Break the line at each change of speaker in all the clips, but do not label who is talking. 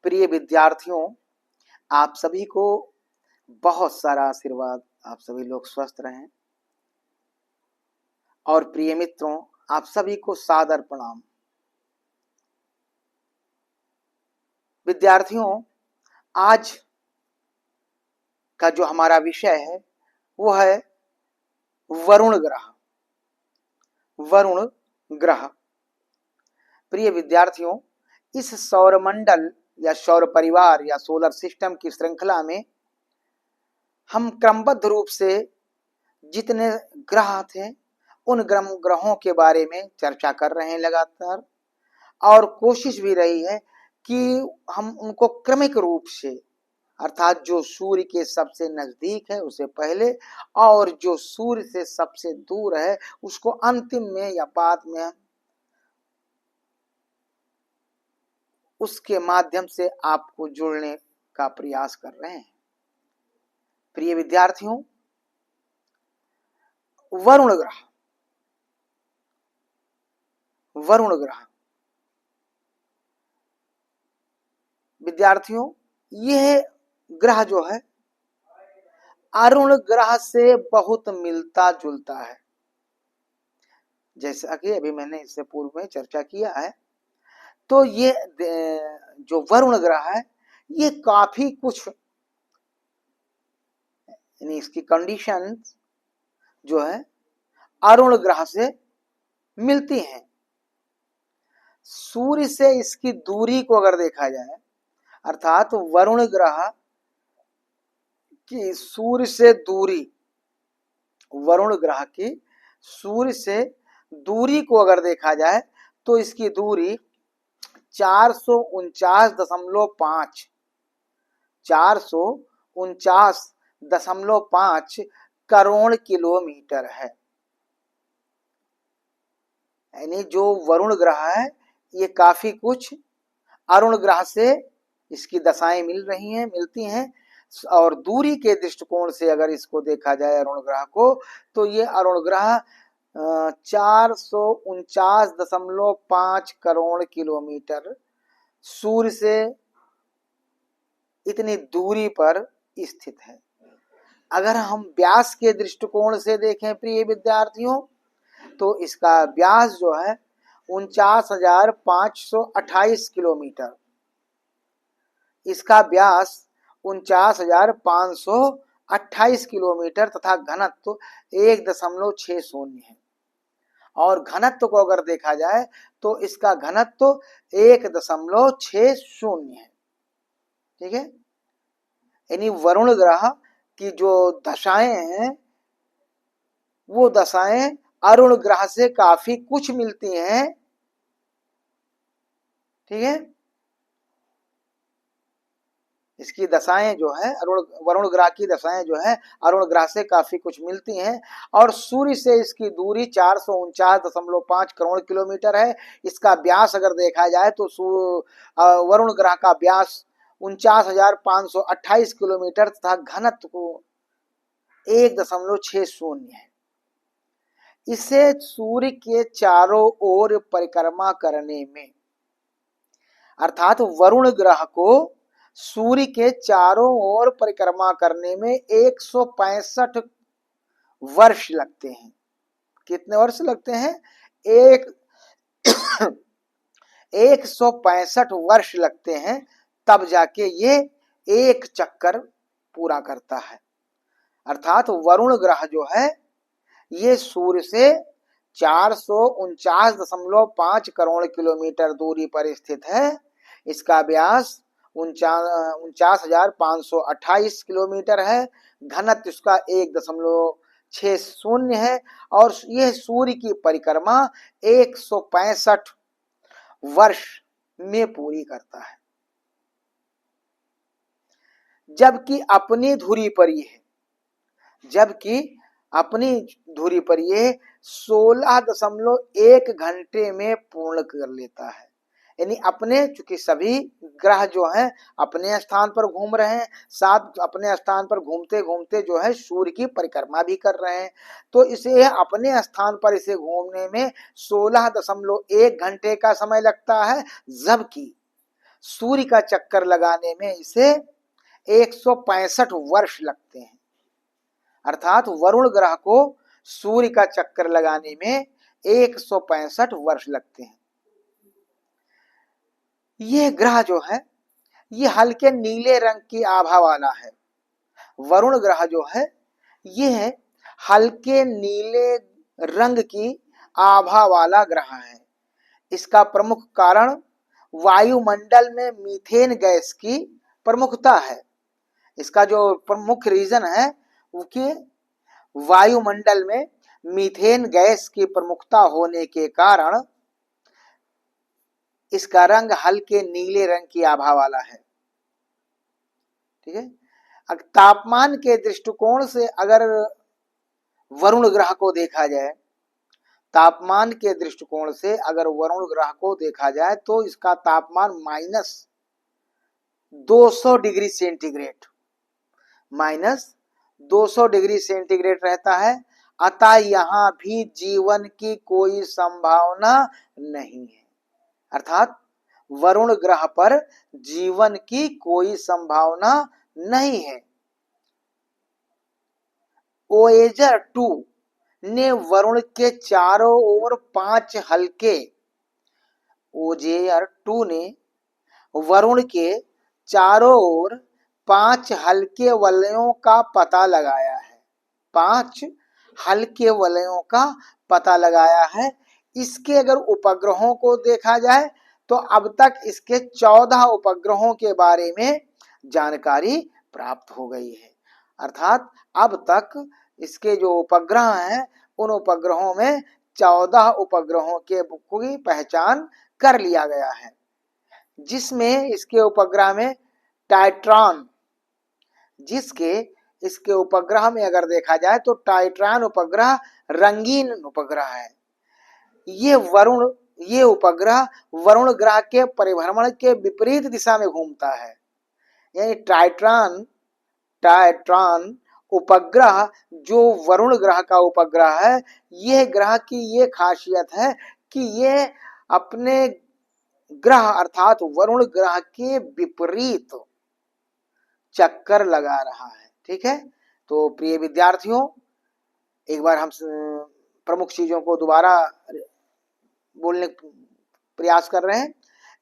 प्रिय विद्यार्थियों, आप सभी को बहुत सारा आशीर्वाद। आप सभी लोग स्वस्थ रहें। और प्रिय मित्रों, आप सभी को सादर प्रणाम। विद्यार्थियों, आज का जो हमारा विषय है वो है वरुण ग्रह। वरुण ग्रह। प्रिय विद्यार्थियों, इस सौरमंडल या सौर परिवार या सोलर सिस्टम की श्रृंखला में हम क्रमबद्ध रूप से जितने ग्रह थे उन ग्रहों के बारे में चर्चा कर रहे हैं लगातार, और कोशिश भी रही है कि हम उनको क्रमिक रूप से, अर्थात जो सूर्य के सबसे नजदीक है उसे पहले, और जो सूर्य से सबसे दूर है उसको अंतिम में या बाद में, उसके माध्यम से आपको जोड़ने का प्रयास कर रहे हैं। प्रिय विद्यार्थियों, वरुण ग्रह। वरुण ग्रह विद्यार्थियों, यह ग्रह जो है अरुण ग्रह से बहुत मिलता जुलता है। जैसा कि अभी मैंने इससे पूर्व में चर्चा किया है, तो ये जो वरुण ग्रह है ये काफी कुछ, यानी इसकी कंडीशन जो है अरुण ग्रह से मिलती हैं। सूर्य से इसकी दूरी को अगर देखा जाए, अर्थात वरुण ग्रह की सूर्य से दूरी, वरुण ग्रह की सूर्य से दूरी को अगर देखा जाए तो इसकी दूरी 449.5 449.5 करोड़ किलोमीटर है। यानी जो वरुण ग्रह है ये काफी कुछ अरुण ग्रह से इसकी दशाएं मिलती हैं। और दूरी के दृष्टिकोण से अगर इसको देखा जाए अरुण ग्रह को, तो ये अरुण ग्रह 449.5 करोड़ किलोमीटर सूर्य से इतनी दूरी पर स्थित है। अगर हम व्यास के दृष्टिकोण से देखें प्रिय विद्यार्थियों, तो इसका व्यास जो है 49,528 किलोमीटर। इसका व्यास 49,528 किलोमीटर तथा घनत्व 1.60 है। और घनत्व को अगर देखा जाए तो इसका घनत्व 1.60 है। ठीक है, यानी वरुण ग्रह की जो दशाएं हैं वो दशाएं अरुण ग्रह से काफी कुछ मिलती हैं। ठीक है, इसकी दशाएं जो है वरुण ग्रह की दशाएं जो है अरुण ग्रह से काफी कुछ मिलती हैं। और सूर्य से इसकी दूरी 449.5 करोड़ किलोमीटर है। इसका व्यास अगर देखा जाए तो वरुण ग्रह का व्यास 49,528 किलोमीटर तथा घनत्व को 1.60 है। इसे सूर्य के चारों ओर परिक्रमा करने में, अर्थात वरुण ग्रह को सूर्य के चारों ओर परिक्रमा करने में 165 वर्ष लगते हैं। कितने वर्ष लगते हैं? 165 वर्ष लगते हैं, तब जाके ये एक चक्कर पूरा करता है। अर्थात वरुण ग्रह जो है ये सूर्य से 449.5 करोड़ किलोमीटर दूरी पर स्थित है। इसका व्यास 49,528 किलोमीटर है। घनत्व इसका 1.60 है। और यह सूर्य की परिक्रमा 165 वर्ष में पूरी करता है। जबकि अपनी धुरी पर यह 16.1 घंटे में पूर्ण कर लेता है। यानी अपने, चूंकि सभी ग्रह जो हैं अपने स्थान पर घूम रहे हैं, साथ अपने स्थान पर घूमते घूमते जो है सूर्य की परिक्रमा भी कर रहे हैं, तो इसे अपने स्थान पर इसे घूमने में 16.1 घंटे का समय लगता है। जबकि सूर्य का चक्कर लगाने में इसे 165 वर्ष लगते हैं। अर्थात वरुण ग्रह को सूर्य का चक्कर लगाने में 165 वर्ष लगते हैं। यह ग्रह जो है ये हल्के नीले रंग की आभा वाला है। वरुण ग्रह जो है यह हल्के नीले रंग की आभा वाला ग्रह है। इसका प्रमुख कारण वायुमंडल में मीथेन गैस की प्रमुखता है। इसका जो प्रमुख रीजन है वो कि वायुमंडल में मीथेन गैस की प्रमुखता होने के कारण इसका रंग हल्के नीले रंग की आभा वाला है। ठीक है। तापमान के दृष्टिकोण से अगर वरुण ग्रह को देखा जाए, तापमान के दृष्टिकोण से अगर वरुण ग्रह को देखा जाए तो इसका तापमान -200 डिग्री सेंटीग्रेड -200 डिग्री सेंटीग्रेड रहता है। अतः यहाँ भी जीवन की कोई संभावना नहीं है। अर्थात वरुण ग्रह पर जीवन की कोई संभावना नहीं है। वोयेजर 2 ने वरुण के चारों ओर 5 हल्के वोयेजर 2 ने वरुण के चारों ओर 5 हल्के वलयों का पता लगाया है। 5 हल्के वलयों का पता लगाया है। इसके अगर उपग्रहों को देखा जाए तो अब तक इसके 14 उपग्रहों के बारे में जानकारी प्राप्त हो गई है। अर्थात अब तक इसके जो उपग्रह हैं उन उपग्रहों में 14 उपग्रहों के की पहचान कर लिया गया है, जिसमें इसके उपग्रह में टाइट्रॉन, इसके उपग्रह में अगर देखा जाए तो टाइट्रॉन उपग्रह रंगीन उपग्रह है। ये उपग्रह वरुण ग्रह के परिभ्रमण के विपरीत दिशा में घूमता है। यानी टाइट्रॉन उपग्रह जो वरुण ग्रह का उपग्रह है, यह ग्रह की ये खासियत है कि यह अपने ग्रह अर्थात वरुण ग्रह के विपरीत चक्कर लगा रहा है। ठीक है। तो प्रिय विद्यार्थियों, एक बार हम प्रमुख चीजों को दोबारा बोलने प्रयास कर रहे हैं।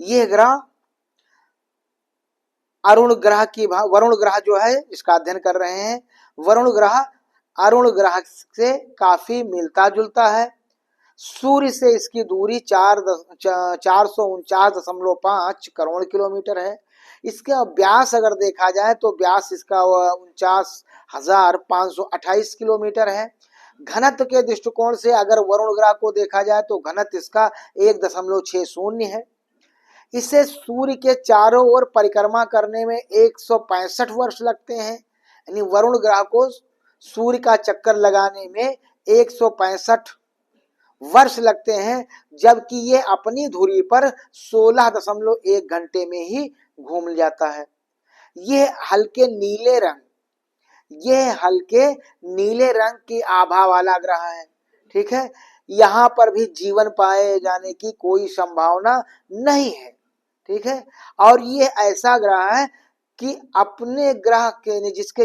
यह ग्रह वरुण ग्रह जो है इसका अध्ययन कर रहे हैं। वरुण ग्रह अरुण ग्रह से काफी मिलता जुलता है। सूर्य से इसकी दूरी 449.5 करोड़ किलोमीटर है। इसका व्यास अगर देखा जाए तो व्यास इसका 49,528 किलोमीटर है। घनत्व के दृष्टिकोण से अगर वरुण ग्रह को देखा जाए तो घनत्व इसका 1.60 है। इसे सूर्य के चारों ओर परिक्रमा करने में 165 वर्ष लगते हैं। यानी वरुण ग्रह को सूर्य का चक्कर लगाने में 165 वर्ष लगते हैं, जबकि ये अपनी धुरी पर 16.1 घंटे में ही घूम जाता है। यह हल्के नीले रंग की आभा वाला ग्रह है। ठीक है। यहाँ पर भी जीवन पाए जाने की कोई संभावना नहीं है। ठीक है। और ये ऐसा ग्रह है कि अपने ग्रह के जिसके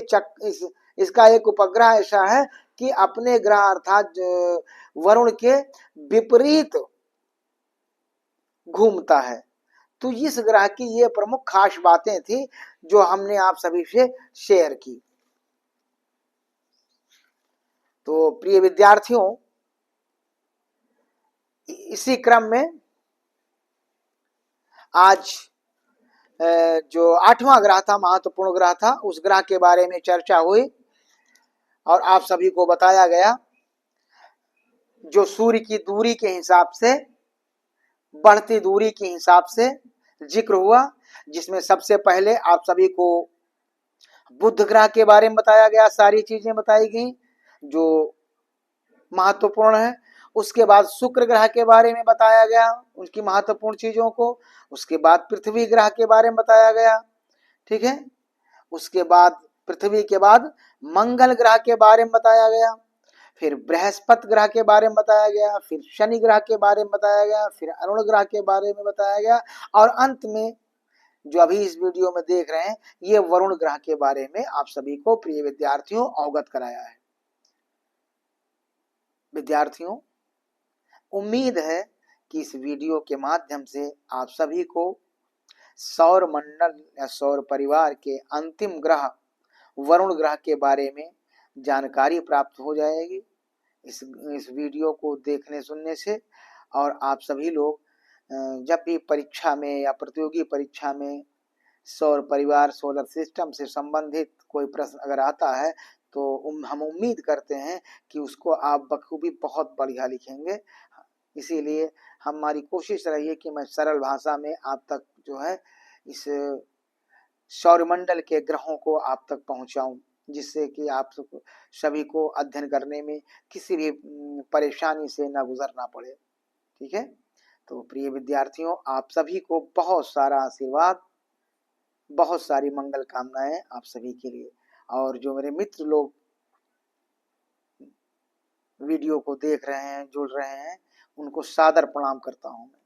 इसका एक उपग्रह ऐसा है कि अपने ग्रह अर्थात वरुण के विपरीत घूमता है। तो इस ग्रह की ये प्रमुख खास बातें थी जो हमने आप सभी से शेयर की। तो प्रिय विद्यार्थियों, इसी क्रम में आज जो 8वां ग्रह था, महत्वपूर्ण ग्रह था, उस ग्रह के बारे में चर्चा हुई और आप सभी को बताया गया जो सूर्य की दूरी के हिसाब से, बढ़ती दूरी के हिसाब से जिक्र हुआ, जिसमें सबसे पहले आप सभी को बुध ग्रह के बारे में बताया गया। सारी चीजें बताई गई जो महत्वपूर्ण है। उसके बाद शुक्र ग्रह के बारे में बताया गया, उनकी महत्वपूर्ण चीजों को। उसके बाद पृथ्वी ग्रह के बारे में बताया गया। ठीक है। उसके बाद पृथ्वी के बाद मंगल ग्रह के बारे में बताया गया, फिर बृहस्पति ग्रह के बारे में बताया गया, फिर शनि ग्रह के बारे में बताया गया, फिर अरुण ग्रह के बारे में बताया गया और अंत में जो अभी इस वीडियो में देख रहे हैं, ये वरुण ग्रह के बारे में आप सभी को प्रिय विद्यार्थियों अवगत कराया है। विद्यार्थियों, उम्मीद है कि इस वीडियो के माध्यम से आप सभी को सौर मंडल या सौर परिवार के अंतिम ग्रह वरुण ग्रह के बारे में जानकारी प्राप्त हो जाएगी इस वीडियो को देखने सुनने से। और आप सभी लोग जब भी परीक्षा में या प्रतियोगी परीक्षा में सौर परिवार सोलर सिस्टम से संबंधित कोई प्रश्न अगर आता है तो हम उम्मीद करते हैं कि उसको आप बखूबी बहुत बढ़िया लिखेंगे। इसीलिए हमारी कोशिश रही है कि मैं सरल भाषा में आप तक जो है इस सौरमंडल के ग्रहों को आप तक पहुंचाऊं, जिससे कि आप सभी को अध्ययन करने में किसी भी परेशानी से न गुजरना पड़े। ठीक है, तो प्रिय विद्यार्थियों, आप सभी को बहुत सारा आशीर्वाद, बहुत सारी मंगल कामनाएं आप सभी के लिए। और जो मेरे मित्र लोग वीडियो को देख रहे हैं, जुड़ रहे हैं, उनको सादर प्रणाम करता हूं मैं।